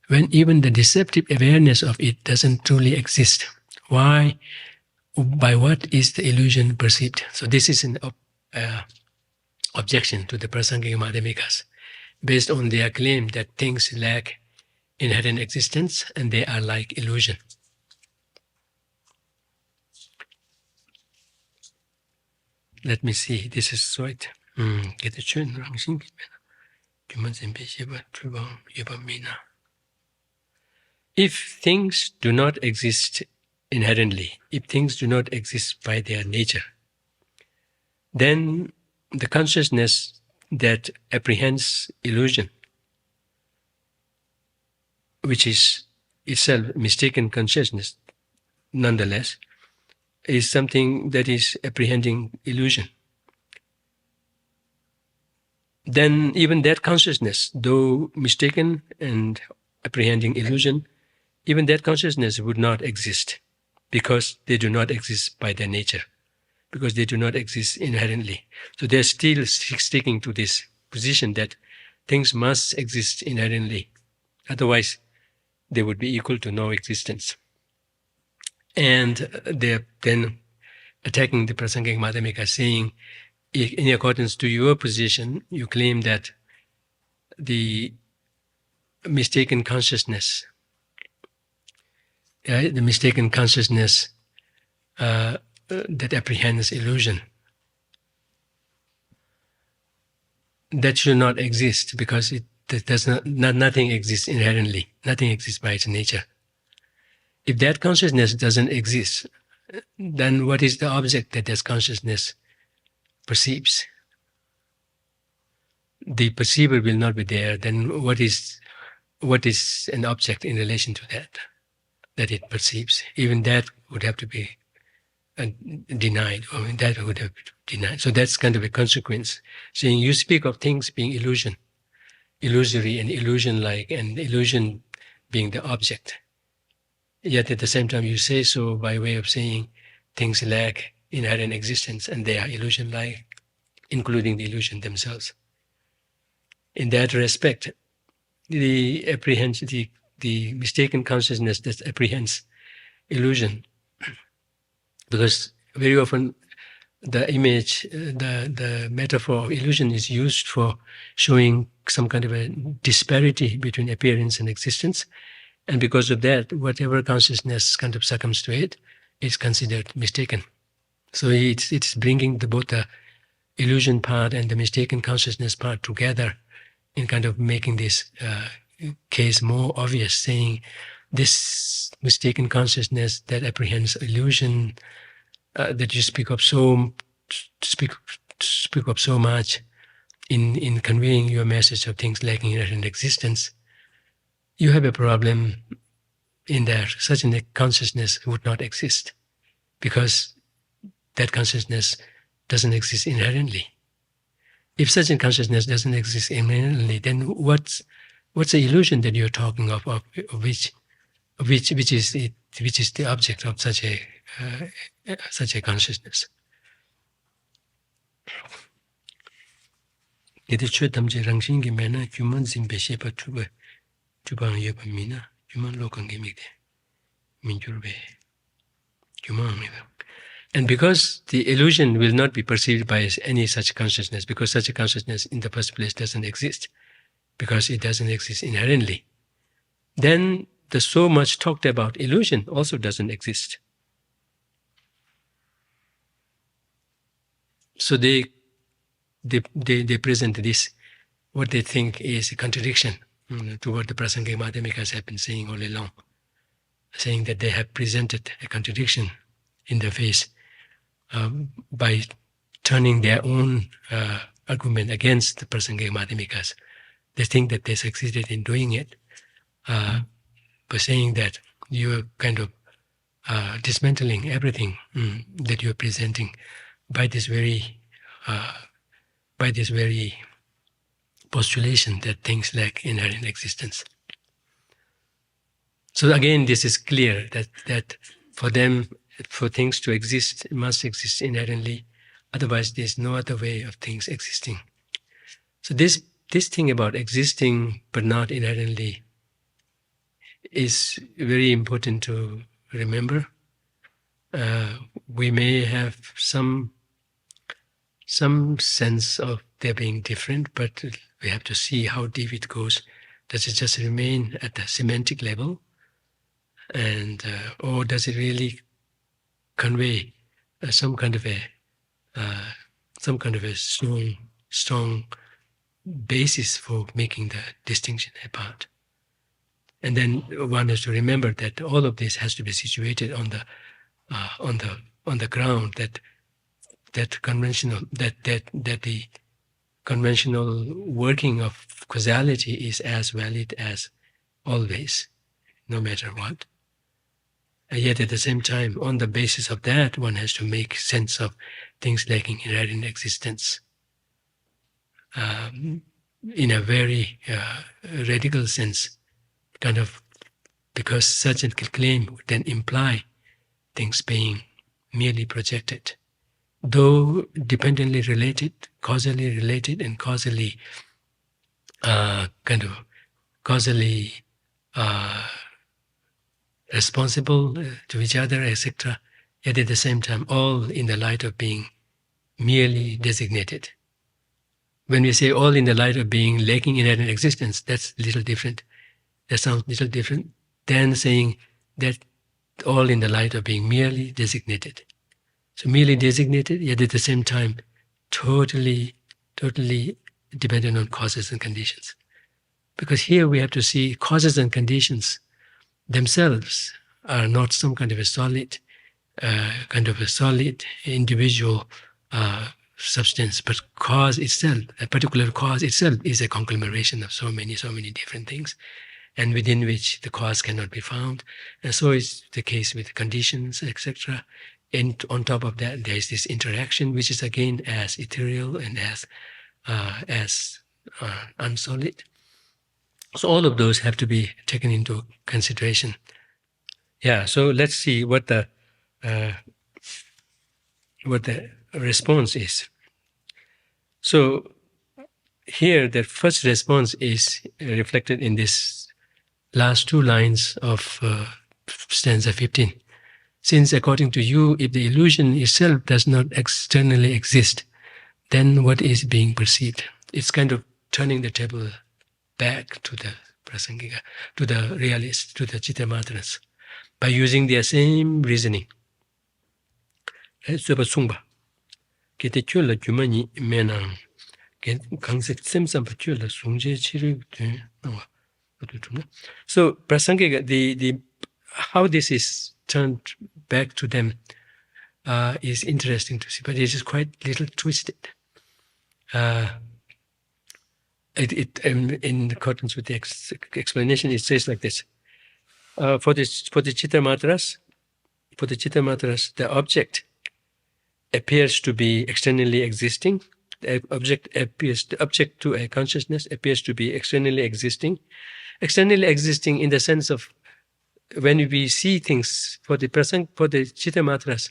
when even the deceptive awareness of it doesn't truly exist, why, by what is the illusion perceived? So this is an objection to the Prasangika-Madhyamikas, based on their claim that things lack inherent existence and they are like illusion. Let me see, this is right. If things do not exist inherently, if things do not exist by their nature, then the consciousness that apprehends illusion, which is itself mistaken consciousness, nonetheless, is something that is apprehending illusion. Then even that consciousness, though mistaken and apprehending illusion, even that consciousness would not exist because they do not exist by their nature, because they do not exist inherently. So they're still sticking to this position that things must exist inherently, otherwise they would be equal to no existence. And they're then attacking the Prasangika-Madhyamika, saying, in accordance to your position, you claim that the mistaken consciousness, that apprehends illusion, that should not exist because nothing exists inherently, nothing exists by its nature. If that consciousness doesn't exist, then what is the object that this consciousness perceives? The perceiver will not be there. Then what is an object in relation to that it perceives? Even that would have to be denied, or that would have to be denied. So that's kind of a consequence. Saying you speak of things being illusory and illusion-like, and illusion being the object. Yet at the same time you say so by way of saying things lack inherent existence and they are illusion-like, including the illusion themselves. In that respect, the mistaken consciousness that apprehends illusion, because very often the image, the metaphor of illusion is used for showing some kind of a disparity between appearance and existence. And because of that, whatever consciousness kind of succumbs to it is considered mistaken. So it's bringing both the illusion part and the mistaken consciousness part together in kind of making this case more obvious, saying this mistaken consciousness that apprehends illusion that you speak of so much in conveying your message of things lacking inherent existence, you have a problem in there. Such a consciousness would not exist because that consciousnness doesn't exist inherently. If such a consciousness doesn't exist inherently, then what's the illusion that you're talking of which is the object of such a consciousness? And because the illusion will not be perceived by any such consciousness, because such a consciousness in the first place doesn't exist, because it doesn't exist inherently, then the so much talked about illusion also doesn't exist. So they present this, what they think is a contradiction to what the Prasangika-Madhyamikas have been saying all along, saying that they have presented a contradiction in the face by turning their own argument against the Prasangika-Madhyamikas. They think that they succeeded in doing it by saying that you are kind of dismantling everything that you are presenting by this very postulation that things lack inherent existence. So again, this is clear that for them, for things to exist, it must exist inherently. Otherwise, there's no other way of things existing. So this thing about existing but not inherently is very important to remember. We may have some sense of there being different, but we have to see how deep it goes. Does it just remain at the semantic level, and or does it really convey some kind of a strong basis for making the distinction apart? And then one has to remember that all of this has to be situated on the ground that the conventional working of causality is as valid as always, no matter what. And yet at the same time, on the basis of that, one has to make sense of things lacking inherent existence in a very radical sense, kind of, because such a claim would then imply things being merely projected, though dependently related, causally related, and causally responsible to each other, etc. Yet at the same time, all in the light of being merely designated. When we say all in the light of being lacking inherent existence, that's a little different. That sounds a little different than saying that all in the light of being merely designated. So merely designated, yet at the same time, totally dependent on causes and conditions. Because here we have to see causes and conditions themselves are not some kind of a solid individual substance, but cause itself, a particular cause itself, is a conglomeration of so many different things, and within which the cause cannot be found. And so is the case with conditions, etc. And on top of that, there is this interaction, which is again as ethereal and as unsolid. So all of those have to be taken into consideration. Yeah. So let's see what the response is. So here, the first response is reflected in this last two lines of stanza 15. Since according to you, if the illusion itself does not externally exist, then what is being perceived? It's kind of turning the table back to the Prasangika, to the Realists, to the Cittamatrins, by using their same reasoning. So Prasangika, how this is turned back to them is interesting to see, but it is quite little twisted. In accordance with the explanation, it says like this: for the Cittamatras, the object appears to be externally existing. The object to a consciousness appears to be externally existing. Externally existing in the sense of when we see things for the Cittamatras,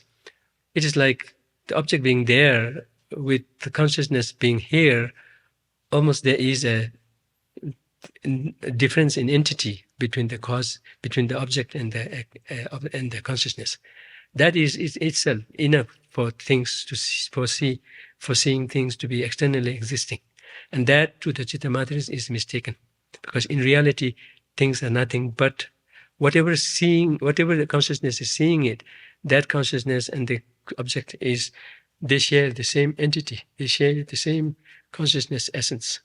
it is like the object being there with the consciousness being here. Almost there is a difference in entity between the cause, between the object and the consciousness. That is itself enough for things for seeing things to be externally existing, and that to the Cittamatrins is mistaken, because in reality things are nothing but whatever the consciousness is seeing it. That consciousness and the object they share the same entity. They share the same consciousness essence.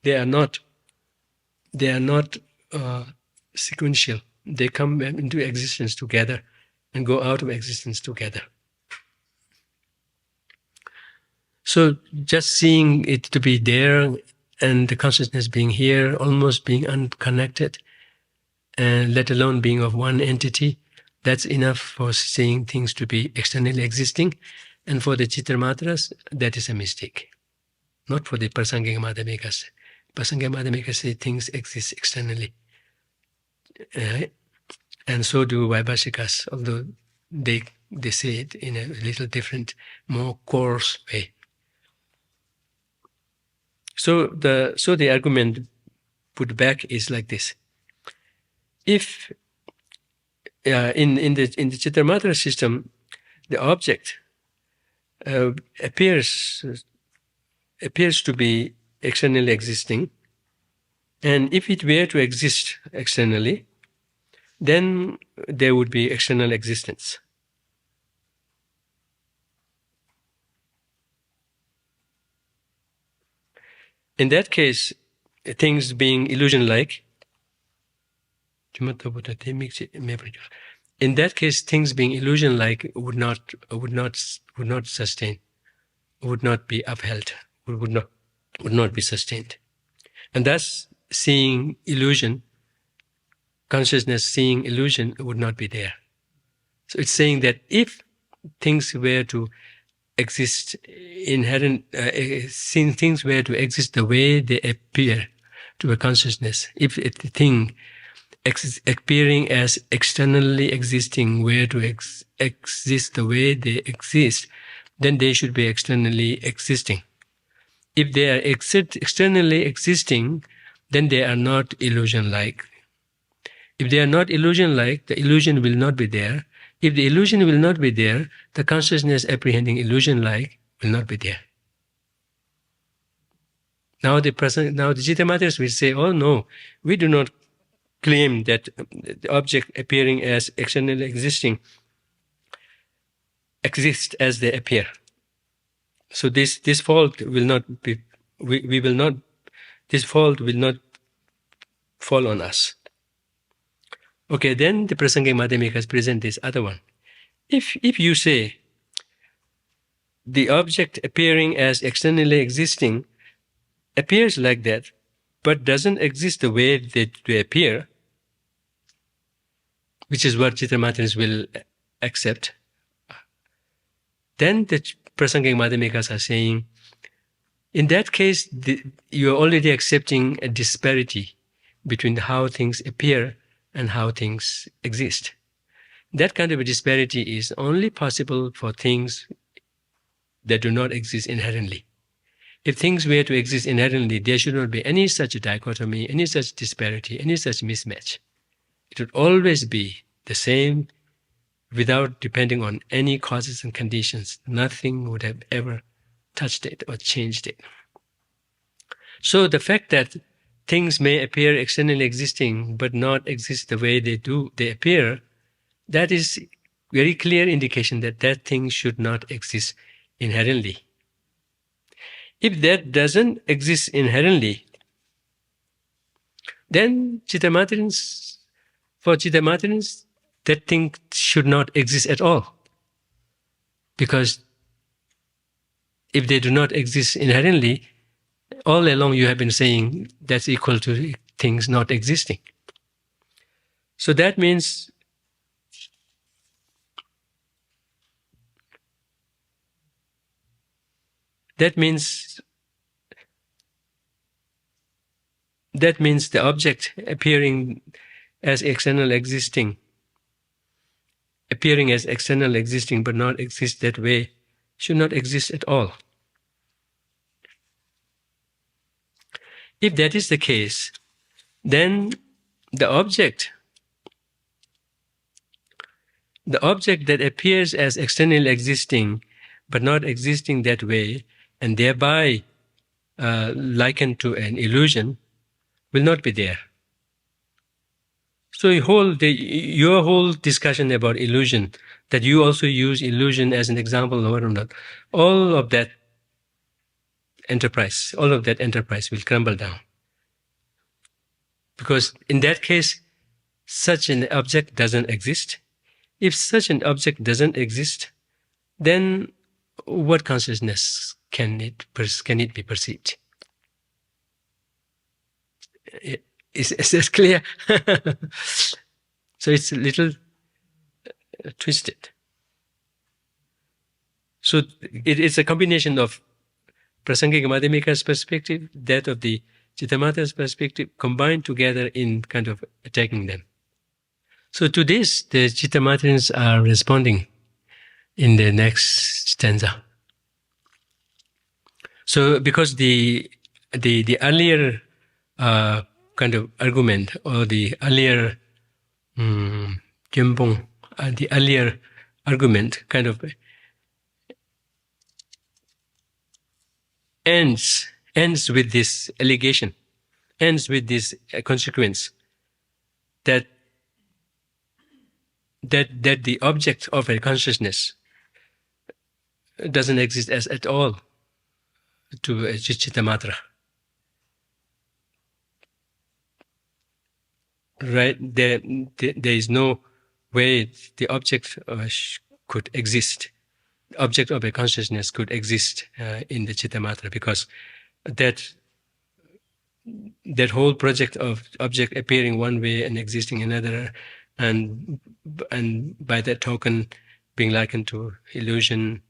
They are not they are not sequential. They come into existence together and go out of existence together. So just seeing it to be there and the consciousness being here, almost being unconnected, and let alone being of one entity, that's enough for seeing things to be externally existing. And for the Cittamatras, that is a mistake. Not for the Prasangika-Madhyamikas. Prasangika-Madhyamikas say things exist externally. And so do Vaibhashikas, although they say it in a little different, more coarse way. So the argument put back is like this: if in the Chittamatra system, the object appears to be externally existing, and if it were to exist externally, then there would be external existence. In that case, things being illusion-like, in that case, things being illusion-like would not sustain, would not be upheld, would not be sustained, and thus seeing illusion, consciousness seeing illusion would not be there. So it's saying that if things were to exist seeing things were to exist the way they appear to a consciousness, if the thing appearing as externally existing were to exist the way they exist, then they should be externally existing. If they are externally existing, then they are not illusion-like. If they are not illusion-like, the illusion will not be there. If the illusion will not be there, the consciousness apprehending illusion-like will not be there. Now the Cittamatras will say, oh no, we do not claim that the object appearing as externally existing exist as they appear. So this fault will not be, this fault will not fall on us. Okay, then the Prasangika-Madhyamikas present this other one. If you say the object appearing as externally existing appears like that, but doesn't exist the way they appear, which is what Cittamatrins will accept, then the Prasangika-Madhyamikas are saying, in that case, you are already accepting a disparity between how things appear and how things exist. That kind of a disparity is only possible for things that do not exist inherently. If things were to exist inherently, there should not be any such dichotomy, any such disparity, any such mismatch. It would always be the same without depending on any causes and conditions. Nothing would have ever touched it or changed it. So the fact that things may appear externally existing but not exist the way they appear, that is very clear indication that that thing should not exist inherently. If that doesn't exist inherently, then for Cittamatrins, that thing should not exist at all. Because if they do not exist inherently, all along you have been saying that's equal to things not existing. So that means the object appearing as external existing but not exist that way should not exist at all. If that is the case, then the object that appears as externally existing but not existing that way, and thereby likened to an illusion, will not be there. So your whole discussion about illusion, that you also use illusion as an example, all of that enterprise will crumble down. Because in that case, such an object doesn't exist. If such an object doesn't exist, then what consciousness can it be perceived? Is that clear? So it's a little twisted. So it's a combination of Prasangika-Madhyamika's perspective, that of the Chittamatra's perspective, combined together in kind of attacking them. So to this, the Cittamatrins are responding in the next stanza. So because the earlier kind of argument, or the earlier the earlier argument kind of ends with this allegation, ends with this consequence that the object of a consciousness doesn't exist as at all to a Chittamatra. Right? There is no way the object could exist. The object of a consciousness could exist in the Chittamatra, because that whole project of object appearing one way and existing another, and by that token being likened to illusion,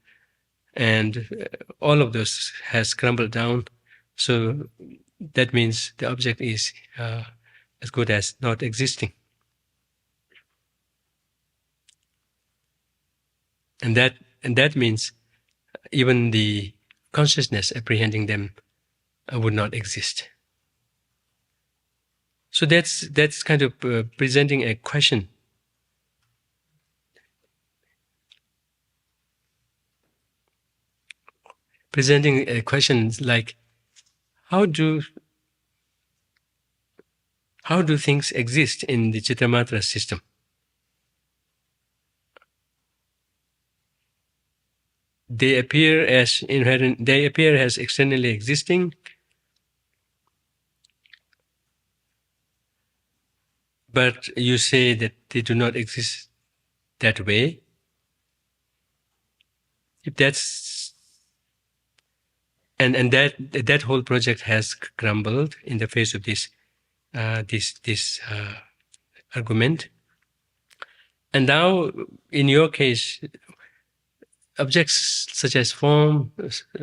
and all of those has crumbled down. So that means the object is as good as not existing. And that means even the consciousness apprehending them would not exist. So that's kind of presenting a question. Presenting a question like, how do things exist in the Chittamatra system? They appear as inherent, they appear as externally existing, but you say that they do not exist that way. If that's and that whole project has crumbled in the face of this argument. And now, in your case, objects such as form,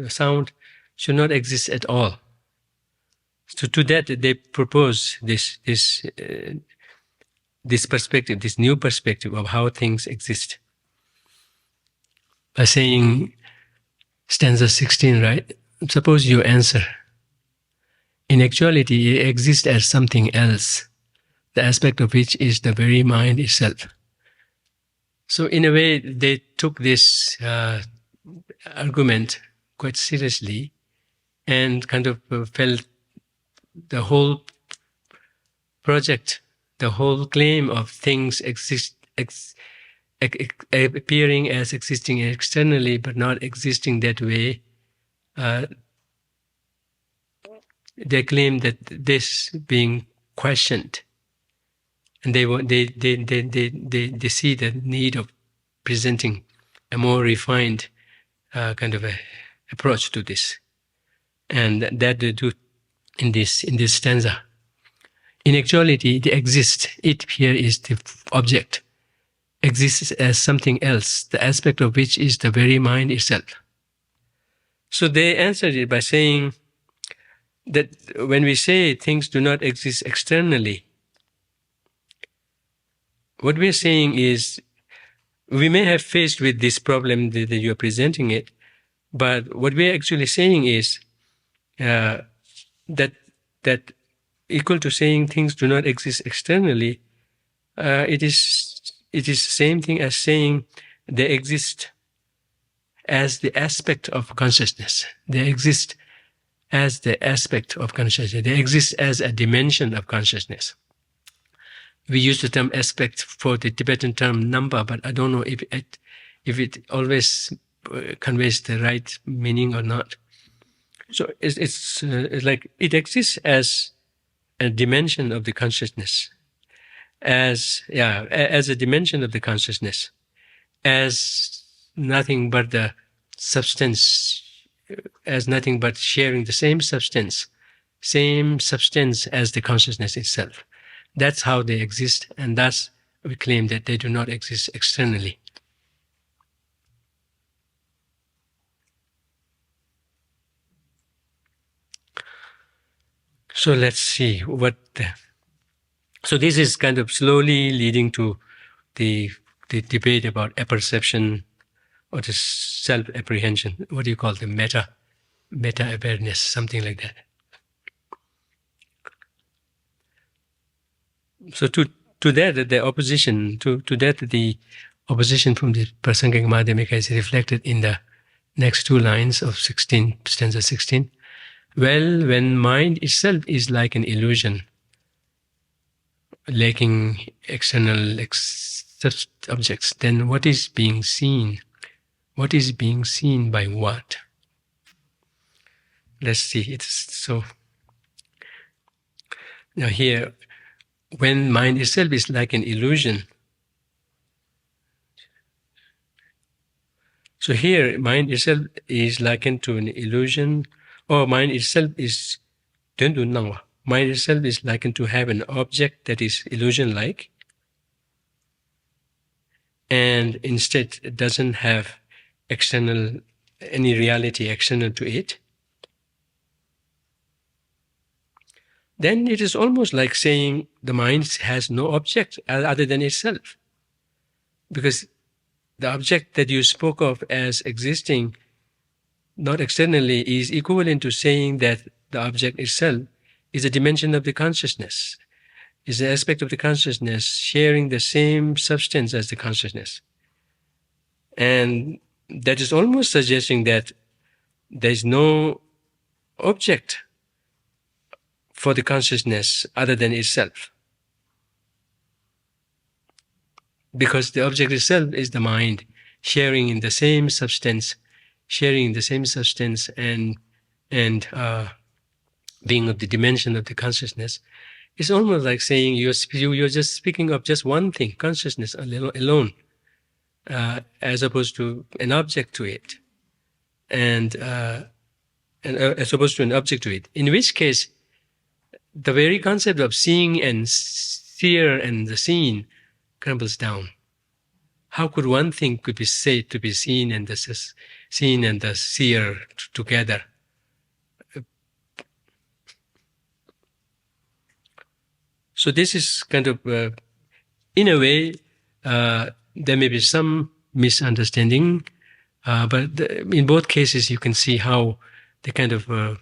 sound, should not exist at all. So to that, they propose this perspective, this new perspective of how things exist, by saying, stanza 16, right? Suppose you answer, in actuality, it exists as something else, the aspect of which is the very mind itself. So in a way, they took this argument quite seriously, and kind of felt the whole project, the whole claim of things appearing as existing externally but not existing that way, they claim that this being questioned, and they see the need of presenting a more refined kind of a approach to this, and that they do in this stanza. In actuality, the exist, it here is the object, exists as something else, the aspect of which is the very mind itself. So they answered it by saying that when we say things do not exist externally, what we're saying is, we may have faced with this problem that you're presenting it, but what we're actually saying is that equal to saying things do not exist externally, it is the same thing as saying they exist as the aspect of consciousness. They exist as the aspect of consciousness. They exist as a dimension of consciousness. We use the term aspect for the Tibetan term number, but I don't know if it always conveys the right meaning or not. So it's like it exists as a dimension of the consciousness, as a dimension of the consciousness, as nothing but the substance, as nothing but sharing the same substance as the consciousness itself. That's how they exist, and thus we claim that they do not exist externally. So let's see so this is kind of slowly leading to the debate about apperception or the self-apprehension. What do you call the meta-awareness, something like that. So to that, the opposition from the Prasangika-Madhyamika is reflected in the next two lines of stanza 16. Well, when mind itself is like an illusion, lacking external objects, then what is being seen? What is being seen by what? Let's see. It's so. Now here, when mind itself is like an illusion. So here, mind itself is likened to an illusion, or mind itself is mind itself is likened to have an object that is illusion-like, and instead it doesn't have any reality external to it. Then it is almost like saying the mind has no object other than itself. Because the object that you spoke of as existing not externally is equivalent to saying that the object itself is a dimension of the consciousness, is an aspect of the consciousness sharing the same substance as the consciousness. And that is almost suggesting that there is no object for the consciousness other than itself. Because the object itself is the mind, sharing in the same substance, and being of the dimension of the consciousness. It's almost like saying you're just speaking of just one thing, consciousness alone, as opposed to an object to it, and as opposed to an object to it. In which case, the very concept of seeing and seer and the seen crumbles down. How could one thing could be said to be seen and the seer together? So this is kind of, in a way, there may be some misunderstanding, but in both cases you can see how they kind of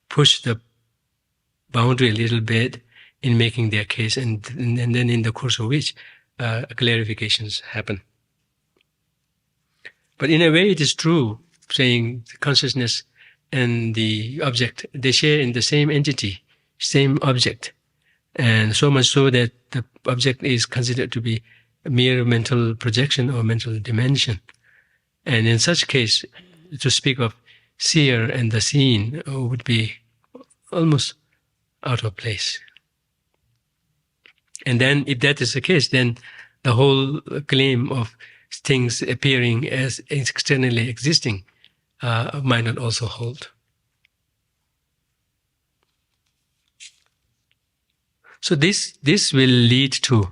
push the boundary a little bit in making their case, and then in the course of which clarifications happen. But in a way it is true, saying the consciousness and the object, they share in the same entity, same object, and so much so that the object is considered to be a mere mental projection or mental dimension. And in such case, to speak of seer and the seen would be almost out of place. And then if that is the case, then the whole claim of things appearing as externally existing might not also hold. So this will lead to,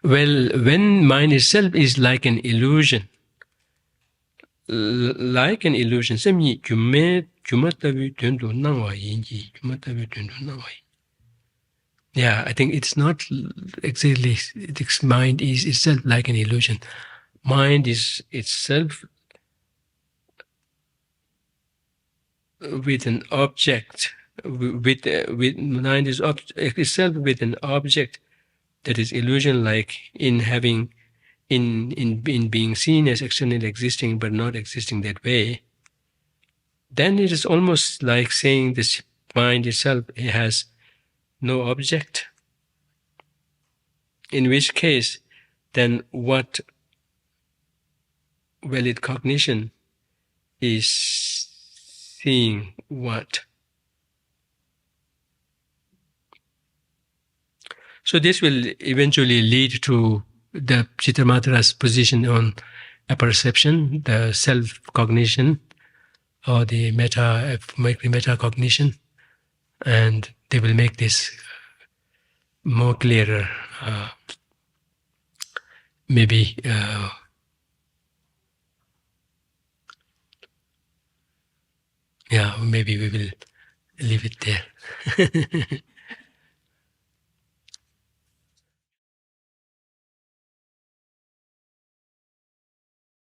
well, when mind itself is like an illusion, yeah, I think it's not exactly, this mind is itself like an illusion. Mind is itself with an object, with mind is itself with an object that is illusion-like in having, in being seen as externally existing but not existing that way. Then it is almost like saying this mind itself has no object. In which case, then what valid cognition is seeing what? So this will eventually lead to the Chittamatra's position on apperception, the self-cognition, or the meta-cognition, and they will make this more clearer. Maybe maybe we will leave it there.